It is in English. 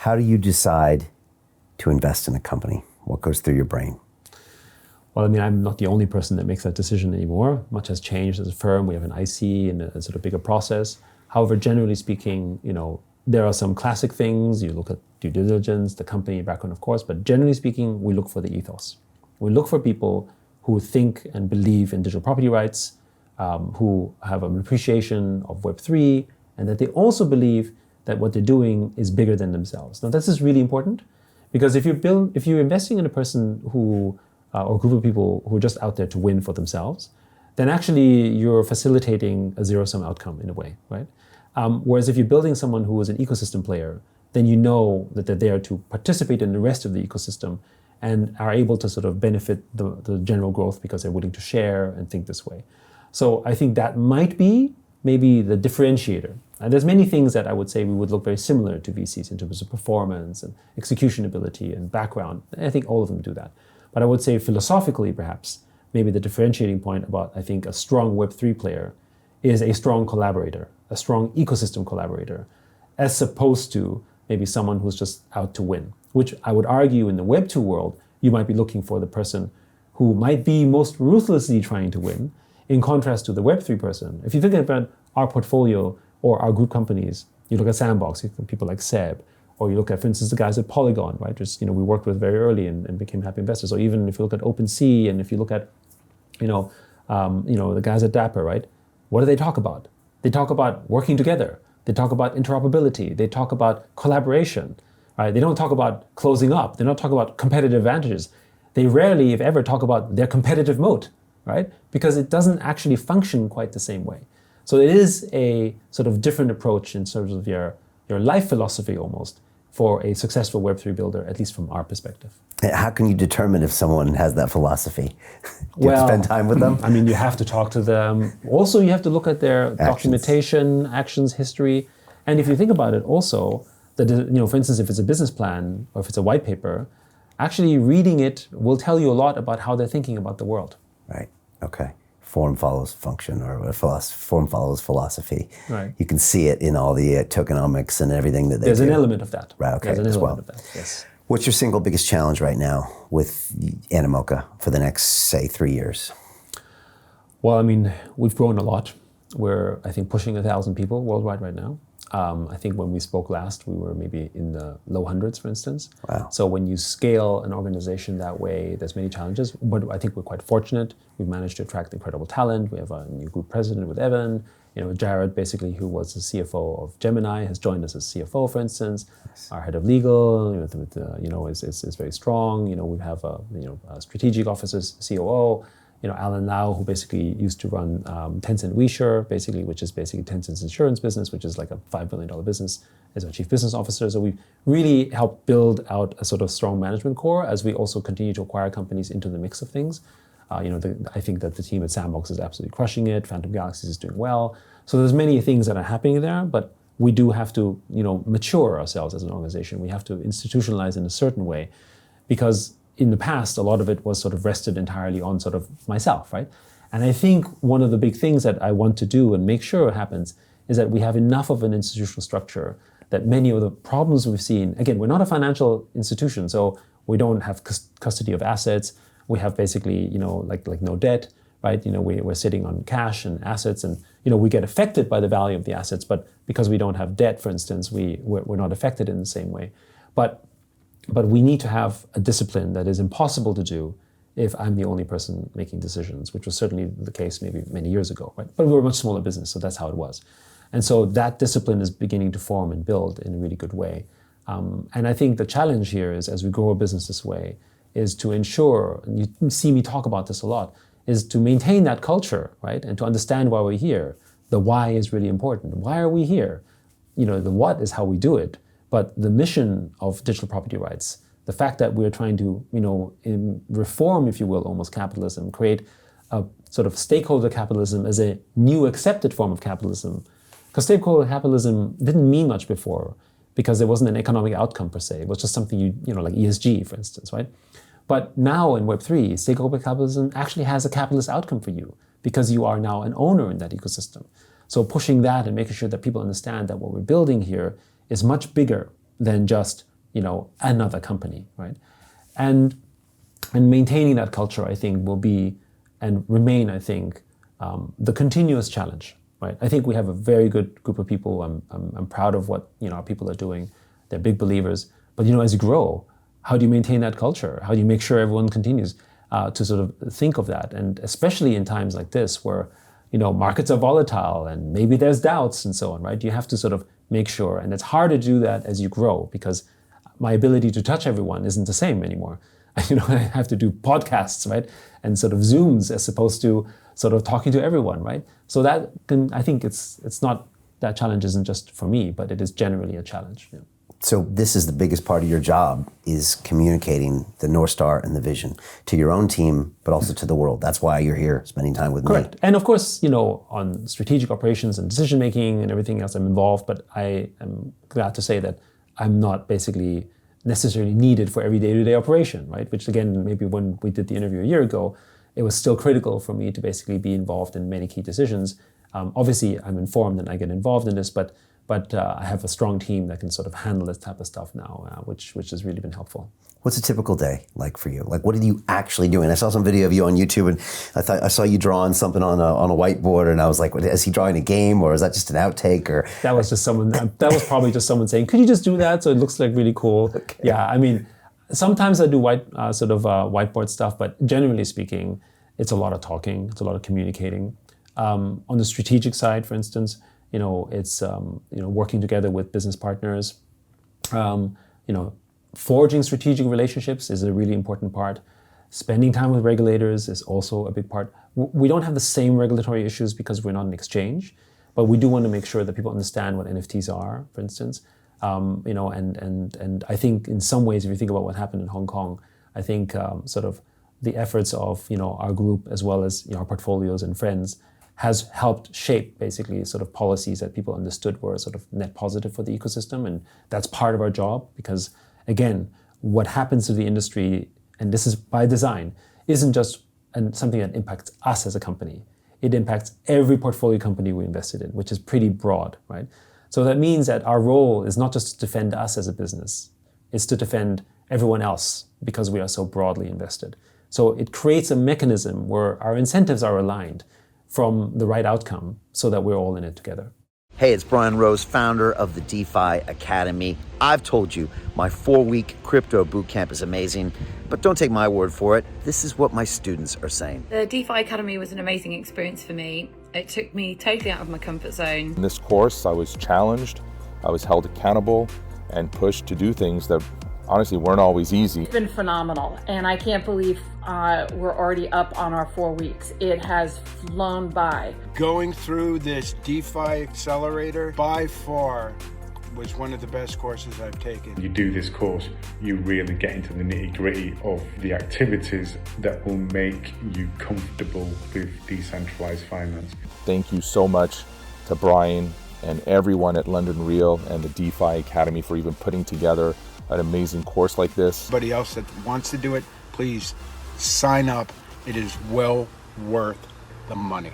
How do you decide to invest in a company? What goes through your brain? Well, I mean, I'm not the only person that makes that decision anymore. Much has changed as a firm. We have an IC and a sort of bigger process. However, generally speaking, there are some classic things. You look at due diligence, the company background, of course, but generally speaking, we look for the ethos. We look for people who think and believe in digital property rights, who have an appreciation of Web3, and that they also believe that what they're doing is bigger than themselves. Now, this is really important because if you're investing in a person who, or a group of people who are just out there to win for themselves, then actually you're facilitating a zero-sum outcome in a way, right? Whereas if you're building someone who is an ecosystem player, then you know that they're there to participate in the rest of the ecosystem and are able to sort of benefit the general growth because they're willing to share and think this way. So I think that might be maybe the differentiator. And there's many things that I would say we would look very similar to VCs in terms of performance and execution ability and background. I think all of them do that. But I would say philosophically, perhaps, maybe the differentiating point about, I think, a strong Web3 player is a strong collaborator, a strong ecosystem collaborator, as opposed to maybe someone who's just out to win, which I would argue in the Web2 world, you might be looking for the person who might be most ruthlessly trying to win, in contrast to the Web3 person. If you think about our portfolio or our group companies, you look at Sandbox, you look at people like Seb, or you look at, for instance, the guys at Polygon, right? Just, we worked with very early and became happy investors. Or even if you look at OpenSea, and if you look at, the guys at Dapper, right? What do they talk about? They talk about working together. They talk about interoperability. They talk about collaboration, right? They don't talk about closing up. They don't talk about competitive advantages. They rarely, if ever, talk about their competitive moat, right? Because it doesn't actually function quite the same way. So it is a sort of different approach in terms of your life philosophy almost for a successful Web3 builder, at least from our perspective. How can you determine if someone has that philosophy? Do you have to spend time with them? I mean, you have to talk to them. Also, you have to look at their documentation, actions, history. And if you think about it also, that, for instance, if it's a business plan or if it's a white paper, actually reading it will tell you a lot about how they're thinking about the world. Right, okay. Form follows function, or form follows philosophy. Right. You can see it in all the tokenomics and everything that they There's do. an element of that. Right, okay, There's an as element well. of that, yes. What's your single biggest challenge right now with Animoca for the next, say, 3 years? Well, I mean, we've grown a lot. We're, I think, pushing 1,000 people worldwide right now. I think when we spoke last, we were maybe in the low hundreds, for instance. Wow. So when you scale an organization that way, there's many challenges, but I think we're quite fortunate. We've managed to attract incredible talent. We have a new group president with Evan. Jared, basically, who was the CFO of Gemini, has joined us as CFO, for instance. Nice. Our head of legal, is very strong. We have a strategic officers, COO. Alan Lau, who basically used to run Tencent WeSure, basically, which is basically Tencent's insurance business, which is like a $5 billion business, as our chief business officer. So we've really helped build out a sort of strong management core as we also continue to acquire companies into the mix of things. I think that the team at Sandbox is absolutely crushing it. Phantom Galaxies is doing well. So there's many things that are happening there, but we do have to, mature ourselves as an organization. We have to institutionalize in a certain way, because in the past, a lot of it was sort of rested entirely on sort of myself, right? And I think one of the big things that I want to do and make sure happens is that we have enough of an institutional structure that many of the problems we've seen, again, we're not a financial institution, so we don't have custody of assets. We have basically, like no debt, right? We're sitting on cash and assets, and, we get affected by the value of the assets, but because we don't have debt, for instance, we're not affected in the same way. But we need to have a discipline that is impossible to do if I'm the only person making decisions, which was certainly the case maybe many years ago, right? But we were a much smaller business, so that's how it was. And so that discipline is beginning to form and build in a really good way. And I think the challenge here is, as we grow a business this way, is to ensure, and you see me talk about this a lot, is to maintain that culture, right? And to understand why we're here. The why is really important. Why are we here? The what is how we do it. But the mission of digital property rights, the fact that we're trying to, reform, if you will, almost capitalism, create a sort of stakeholder capitalism as a new accepted form of capitalism. Because stakeholder capitalism didn't mean much before, because there wasn't an economic outcome per se. It was just something like ESG, for instance, right? But now in Web3, stakeholder capitalism actually has a capitalist outcome for you, because you are now an owner in that ecosystem. So pushing that and making sure that people understand that what we're building here is much bigger than just another company, right? And maintaining that culture, I think, will be and remain, I think, the continuous challenge, right? I think we have a very good group of people. I'm proud of what our people are doing. They're big believers. But as you grow, how do you maintain that culture? How do you make sure everyone continues to sort of think of that? And especially in times like this, where markets are volatile and maybe there's doubts and so on, right? You have to sort of make sure, and it's hard to do that as you grow because my ability to touch everyone isn't the same anymore. I have to do podcasts, right? And sort of Zooms as opposed to sort of talking to everyone, right? So I think it's not, that challenge isn't just for me, but it is generally a challenge. Yeah. So this is the biggest part of your job, is communicating the North Star and the vision to your own team, but also to the world. That's why you're here spending time with Correct. me. And of course, on strategic operations and decision making and everything else, I'm involved, but I am glad to say that I'm not basically necessarily needed for every day-to-day operation, right? Which again, maybe when we did the interview a year ago, it was still critical for me to basically be involved in many key decisions. Obviously, I'm informed and I get involved in this, but I have a strong team that can sort of handle this type of stuff now, which has really been helpful. What's a typical day like for you? Like, what are you actually doing? I saw some video of you on YouTube, and I saw you drawing something on a whiteboard, and I was like, is he drawing a game, or is that just an outtake? Or that was just someone. That was probably just someone saying, "Could you just do that so it looks like really cool?" Okay. Yeah, I mean, sometimes I do whiteboard stuff, but generally speaking, it's a lot of talking, it's a lot of communicating. On the strategic side, for instance, it's working together with business partners. Forging strategic relationships is a really important part. Spending time with regulators is also a big part. We don't have the same regulatory issues because we're not an exchange, but we do want to make sure that people understand what NFTs are, for instance. And I think in some ways, if you think about what happened in Hong Kong, I think sort of the efforts of our group as well as our portfolios and friends has helped shape basically sort of policies that people understood were sort of net positive for the ecosystem. And that's part of our job because, again, what happens to the industry, and this is by design, isn't just something that impacts us as a company. It impacts every portfolio company we invested in, which is pretty broad, right? So that means that our role is not just to defend us as a business, it's to defend everyone else because we are so broadly invested. So it creates a mechanism where our incentives are aligned from the right outcome so that we're all in it together. Hey, it's Brian Rose, founder of the DeFi Academy. I've told you my 4-week crypto bootcamp is amazing, but don't take my word for it. This is what my students are saying. The DeFi Academy was an amazing experience for me. It took me totally out of my comfort zone. In this course, I was challenged, I was held accountable, and pushed to do things that honestly weren't always easy. It's been phenomenal, and I can't believe we're already up on our 4 weeks. It has flown by. Going through this DeFi accelerator by far was one of the best courses I've taken. You do this course, you really get into the nitty-gritty of the activities that will make you comfortable with decentralized finance. Thank you so much to Brian and everyone at London Real and the DeFi Academy for even putting together an amazing course like this. Anybody else that wants to do it, please sign up. It is well worth the money.